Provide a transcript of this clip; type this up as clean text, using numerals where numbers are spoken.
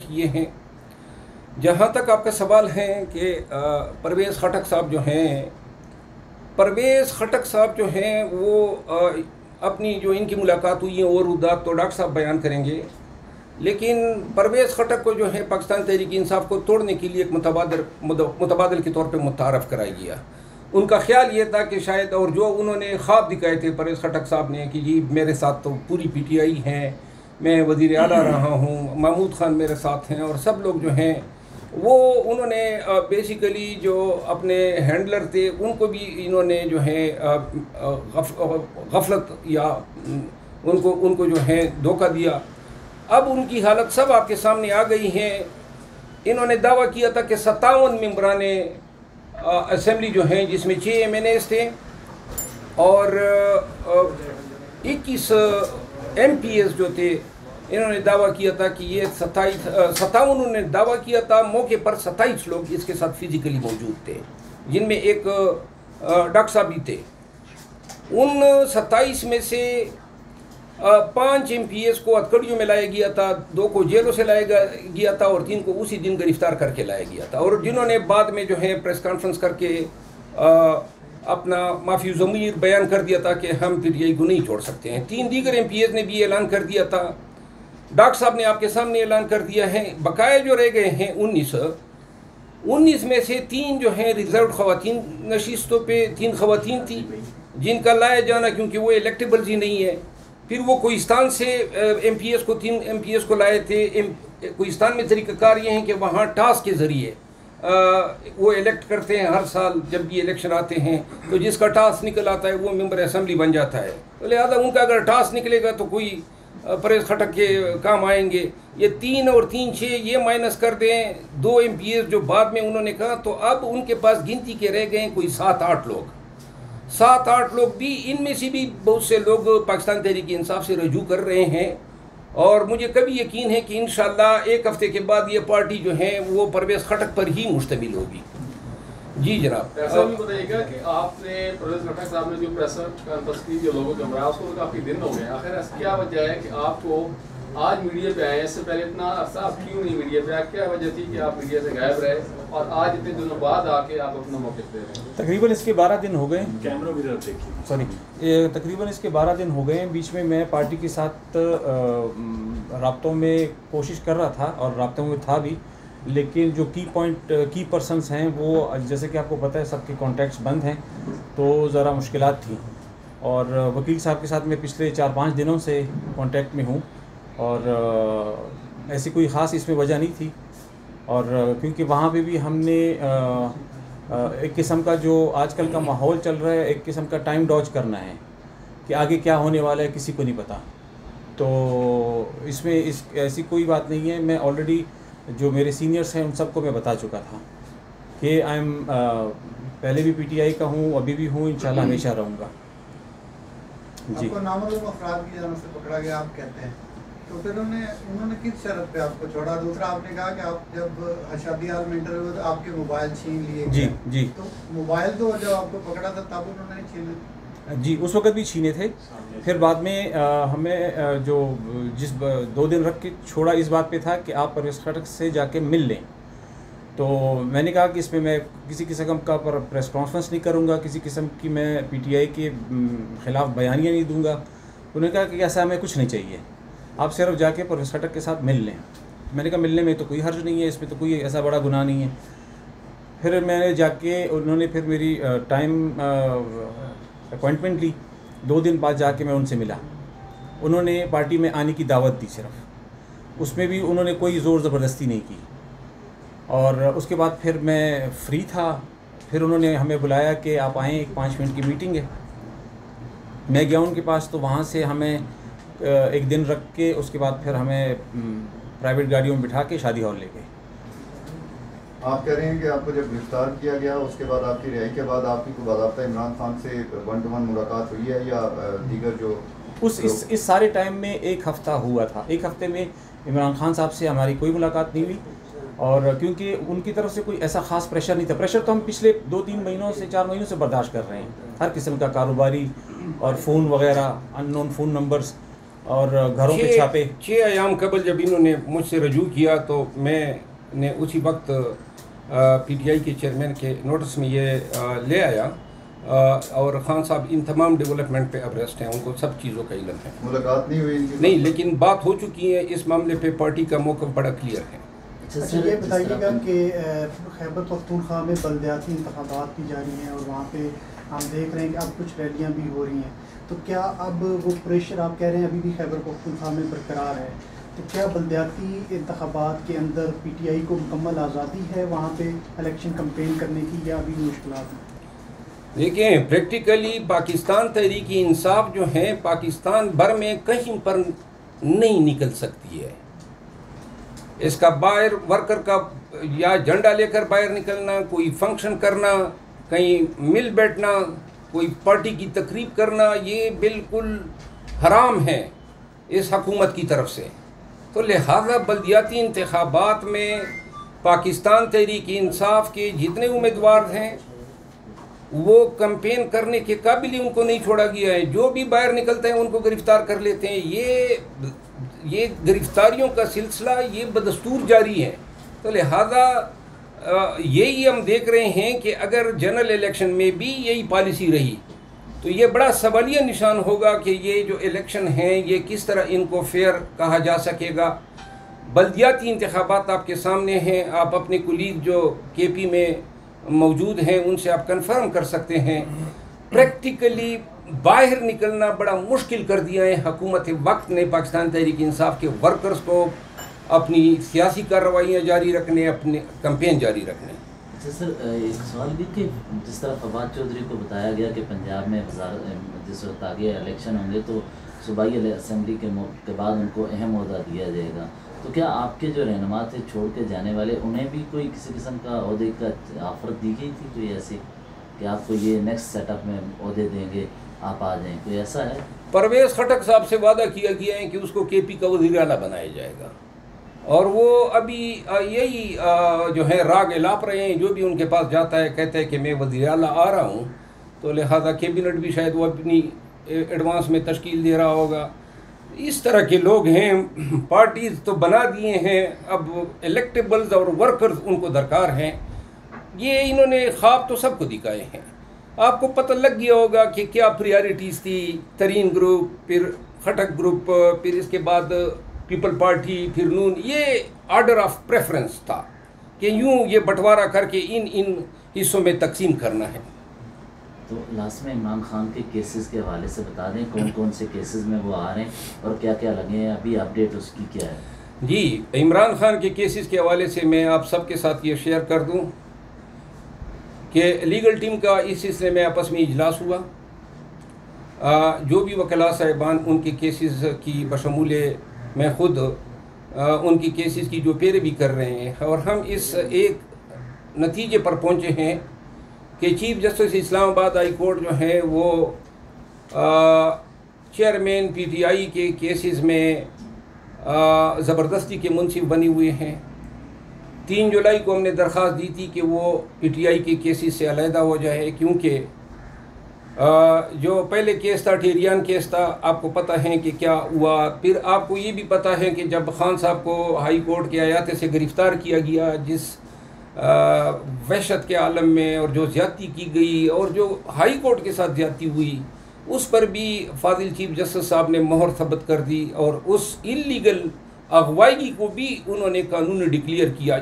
किए हैं। जहाँ तक आपका सवाल है कि परवेज़ खटक साहब जो हैं, परवेज़ खटक साहब जो हैं वो अपनी जो इनकी मुलाकात हुई है और रुदात तो डॉक्टर साहब बयान करेंगे, लेकिन परवेज़ खटक को जो है पाकिस्तान तहरीक इंसाफ को तोड़ने के लिए एक मुतबादल के तौर पे मुतारफ़ कराया गया। उनका ख्याल ये था कि शायद, और जो उन्होंने ख्वाब दिखाए थे परवेज़ खटक साहब ने कि जी मेरे साथ तो पूरी PTI है, मैं वज़ीर आला रहा हूँ, महमूद खान मेरे साथ हैं और सब लोग जो हैं वो, उन्होंने बेसिकली जो अपने हैंडलर थे उनको भी इन्होंने जो है गफलत या उनको जो है धोखा दिया। अब उनकी हालत सब आपके सामने आ गई है। इन्होंने दावा किया था कि 57 मेंबरान असेंबली जो हैं, जिसमें 6 MNAs थे और 21 MPs जो थे, इन्होंने दावा किया था कि ये 57 उन्होंने दावा किया था। मौके पर 27 लोग इसके साथ फिजिकली मौजूद थे, जिनमें एक डॉक्टर साहब भी थे। उन 27 में से 5 MPs को हथकड़ियों में लाया गया था, 2 को जेलों से लाया गया था और 3 को उसी दिन गिरफ्तार करके लाया गया था, और जिन्होंने बाद में जो है प्रेस कॉन्फ्रेंस करके अपना माफ़ी ज़मीर बयान कर दिया था कि हम PTI को नहीं छोड़ सकते हैं। 3 दीगर MPs ने भी ऐलान कर दिया था। डॉक्टर साहब ने आपके सामने ऐलान कर दिया है। बकाया जो रह गए हैं 19 में से 3 जो हैं रिजर्व ख़वातीन नशिस्तों पे 3 ख़वातीन थी जिनका लाया जाना, क्योंकि वो इलेक्टेबल्स ही नहीं है। फिर वो कोहिस्तान से MPs को 3 MPs को लाए थे। कोहिस्तान में तरीक़ाकार ये हैं कि वहाँ टास्क के ज़रिए वो इलेक्ट करते हैं। हर साल जब भी इलेक्शन आते हैं तो जिसका टास्क निकल आता है वो मेंबर असेंबली बन जाता है। तो लिहाजा उनका अगर टास्क निकलेगा तो कोई परवेज़ खटक के काम आएंगे। ये 3 और 3 6 ये माइनस कर दें, 2 MPs जो बाद में उन्होंने कहा, तो अब उनके पास गिनती के रह गए कोई 7-8 लोग। 7-8 लोग भी, इनमें से भी बहुत से लोग पाकिस्तान तहरीक इंसाफ से रजू कर रहे हैं और मुझे कभी यकीन है कि इंशाअल्लाह 1 हफ्ते के बाद ये पार्टी जो है वो परवेज़ खटक पर ही मुश्तमिल होगी। जी जनाब। ऐसा भी बताइएगा कि आपने परवेज़ खटक साहब ने जो प्रेस कॉन्फ्रेंस की, जो लोगों के हमरा उसको काफ़ी दिन हो गए, आखिर ऐसा क्या वजह है कि आपको आज मीडिया पे आए? इससे पहले इतना अर्सा आप क्यों नहीं मीडिया पे आए? क्या वजह थी कि आप मीडिया से गायब रहे और आज इतने दिनों बाद आके आप अपना मौक़िफ़ दे रहे हैं? तकरीबन इसके 12 दिन हो गए। कैमरा भी देखिए, सॉरी, तकरीबन इसके 12 दिन हो गए। बीच में मैं पार्टी के साथ राब्तों में कोशिश कर रहा था और राब्तों में था भी, लेकिन जो की पर्सन्स हैं वो, जैसे कि आपको पता है, सबके कॉन्टैक्ट्स बंद हैं, तो ज़रा मुश्किलात थी। और वकील साहब के साथ मैं पिछले 4-5 दिनों से कांटेक्ट में हूँ और ऐसी कोई ख़ास इसमें वजह नहीं थी। और क्योंकि वहाँ पे भी हमने एक किस्म का जो आजकल का माहौल चल रहा है, एक किस्म का टाइम डॉज करना है कि आगे क्या होने वाला है किसी को नहीं पता। तो इसमें ऐसी कोई बात नहीं है। मैं ऑलरेडी जो मेरे सीनियर्स हैं उन सबको मैं बता चुका था कि आई एम पहले भी PTI का हूँ, अभी भी हूँ, इंशाल्लाह हमेशा रहूँगा। जी। आपको नामालूम अफराद की जान से पकड़ा गया आप कहते हैं, तो फिर उन्होंने किस शर्त पे आपको छोड़ा? दूसरा आपने कहा कि आप जब हशादी हाल में इंटरव्यू तो आपके मोबाइल छीन लिए जी जी। तो मोबाइल तो जब आपको पकड़ा था तब उन्होंने छीने? जी, उस वक्त भी छीने थे। फिर बाद में हमें जो 2 दिन रख के छोड़ा इस बात पे था कि आप परवेज़ खटक से जाके मिल लें। तो मैंने कहा कि इसमें मैं किसी किस्म का प्रेस कॉन्फ्रेंस नहीं करूँगा, किसी किस्म की मैं PTI के ख़िलाफ़ बयानियाँ नहीं दूँगा। उन्होंने कहा कि ऐसा हमें कुछ नहीं चाहिए, आप सिर्फ जाके परवेज़ खटक के साथ मिल लें। मैंने कहा मिलने में तो कोई हर्ज नहीं है, इसमें तो कोई ऐसा बड़ा गुनाह नहीं है। फिर मैंने जाके, उन्होंने फिर मेरी टाइम अपॉइंटमेंट ली। 2 दिन बाद जाके मैं उनसे मिला। उन्होंने पार्टी में आने की दावत दी सिर्फ, उसमें भी उन्होंने कोई ज़ोर ज़बरदस्ती नहीं की। और उसके बाद फिर मैं फ्री था, फिर उन्होंने हमें बुलाया कि आप आएँ, एक 5 मिनट की मीटिंग है। मैं गया उनके पास, तो वहाँ से हमें 1 दिन रख के उसके बाद फिर हमें प्राइवेट गाड़ियों में बिठा के शादी हॉल ले गए। आप कह रहे हैं कि आपको जब गिरफ्तार किया गया उसके बाद आपकी रिहाई के बाद आपकी कोई बाज़ाब्ता इमरान खान से 1-to-1 मुलाकात हुई है या दीगर जो इस सारे टाइम में 1 हफ़्ता हुआ था। 1 हफ़्ते में इमरान खान साहब से हमारी कोई मुलाकात नहीं हुई, और क्योंकि उनकी तरफ से कोई ऐसा ख़ास प्रेशर नहीं था। प्रेशर तो हम पिछले 2-3 महीनों से 4 महीनों से बर्दाश्त कर रहे हैं, हर किस्म का कारोबारी और फ़ोन वगैरह, अननोन फ़ोन नंबर्स, और घरों पे छापे। 6 अयाम कबल जब इन्होंने मुझसे रजू किया तो मैंने उसी वक्त PTI के चेयरमैन के नोटिस में ये ले आया और खान साहब इन तमाम डेवलपमेंट पे अब्रेस्ट हैं, उनको सब चीज़ों का इल्म है। मुलाकात नहीं हुई इनकी? नहीं, लेकिन बात हो चुकी है इस मामले पे, पार्टी का मौक़िफ़ बड़ा क्लियर है। अच्छा, ये बताइएगा कि खैबर पख्तूनख्वा में बल्दियाती इंतखाबात भी जारी हैं और वहाँ पे हम देख रहे हैं कि अब कुछ रैलियाँ भी हो रही हैं, तो क्या अब वो प्रेशर आप कह रहे हैं अभी भी खैबर पख्तूनख्वा में बरकरार है, तो क्या बल्दियाती इंतखाबात के अंदर PTI को मुकम्मल आज़ादी है वहाँ पे इलेक्शन कैंपेन करने की, या अभी मुश्किलात हैं? देखिए, प्रैक्टिकली पाकिस्तान तहरीक इंसाफ जो है पाकिस्तान भर में कहीं पर नहीं निकल सकती है। इसका बाहर वर्कर का या झंडा लेकर बाहर निकलना, कोई फंक्शन करना, कहीं मिल बैठना, कोई पार्टी की तकरीब करना, ये बिल्कुल हराम है इस हकूमत की तरफ से। तो लिहाजा बल्दियाती इंतखाबात में पाकिस्तान तहरीक इंसाफ के जितने उम्मीदवार हैं वो कैंपेन करने के काबिल ही उनको नहीं छोड़ा गया है। जो भी बाहर निकलते हैं उनको गिरफ्तार कर लेते हैं। ये गिरफ्तारियों का सिलसिला ये बदस्तूर जारी है। तो लिहाजा यही हम देख रहे हैं कि अगर जनरल इलेक्शन में भी यही पॉलिसी रही तो ये बड़ा सवालिया निशान होगा कि ये जो इलेक्शन हैं ये किस तरह इनको फेयर कहा जा सकेगा। बल्दियाती इंतखाबात आपके सामने हैं, आप अपने कुलीग जो KP में मौजूद हैं उनसे आप कंफर्म कर सकते हैं। प्रैक्टिकली बाहर निकलना बड़ा मुश्किल कर दिया है हुकूमत वक्त ने पाकिस्तान तहरीक इंसाफ के वर्कर्स को अपनी सियासी कार्रवाइयाँ जारी रखने, अपने कैंपेन जारी रखने। अच्छा सर, एक सवाल भी कि जिस तरह फवाद चौधरी को बताया गया कि पंजाब में जिस वक्त आगे इलेक्शन होंगे तो सूबाई असम्बली के बाद उनको अहम ओहदा दिया जाएगा, तो क्या आपके जो रहनुमा थे छोड़ के जाने वाले उन्हें भी कोई किसी किस्म का ओहदे का ऑफर दी गई थी, कोई ऐसी कि आपको ये नेक्स्ट सेटअप में ओहदे देंगे, आप आ जाएँ, कोई ऐसा है? परवेज़ खटक साहब से वादा किया गया है कि उसको KP का वज़ीर आला बनाया जाएगा और वो अभी यही जो है राग इलाप रहे हैं। जो भी उनके पास जाता है कहता है कि मैं वज़ीर आला आ रहा हूँ, तो लिहाजा कैबिनेट भी शायद वो अपनी एडवांस में तश्कील दे रहा होगा। इस तरह के लोग हैं, पार्टीज तो बना दिए हैं, अब इलेक्टेबल्स और वर्कर्स उनको दरकार हैं। ये इन्होंने ख्वाब तो सबको दिखाए हैं। आपको पता लग गया होगा कि क्या प्रायोरिटीज़ थी। तरीन ग्रुप, फिर खटक ग्रुप, फिर इसके बाद पीपल पार्टी, फिर नून, ये ऑर्डर ऑफ प्रेफरेंस था कि यूँ ये बंटवारा करके इन हिस्सों में तकसीम करना है। तो लास्ट में इमरान खान के केसेस के हवाले से बता दें, कौन कौन से केसेस में वो आ रहे हैं और क्या क्या लगे हैं, अभी अपडेट उसकी क्या है? जी, इमरान खान के केसेस के हवाले से मैं आप सबके साथ ये शेयर कर दूं कि लीगल टीम का इस सिलसिले में आपस में इजलास हुआ। जो भी वकला साहिबान उनके केसेस की बशमूल मैं ख़ुद उनकी केसेस की जो पैरवी कर रहे हैं, और हम इस एक नतीजे पर पहुँचे हैं कि chief justice Islamabad high court जो है वो चेयरमैन PTI के केसेस में ज़बरदस्ती के मुंसिफ बने हुए हैं। 3 जुलाई को हमने दरख्वास्त दी थी कि वो PTI के केसेस से अलहदा हो जाए, क्योंकि जो पहले केस था टेरियान केस था, आपको पता है कि क्या हुआ। फिर आपको ये भी पता है कि जब खान साहब को हाई कोर्ट के आयात से गिरफ़्तार किया गया, जिस वहशत के आलम में और जो ज़्यादती की गई और जो हाई कोर्ट के साथ ज़्यादती हुई, उस पर भी फाजिल चीफ जस्टिस साहब ने मोहर सबत कर दी और उस इल्लीगल अगवाई को भी उन्होंने कानूनी डिक्लेयर किया।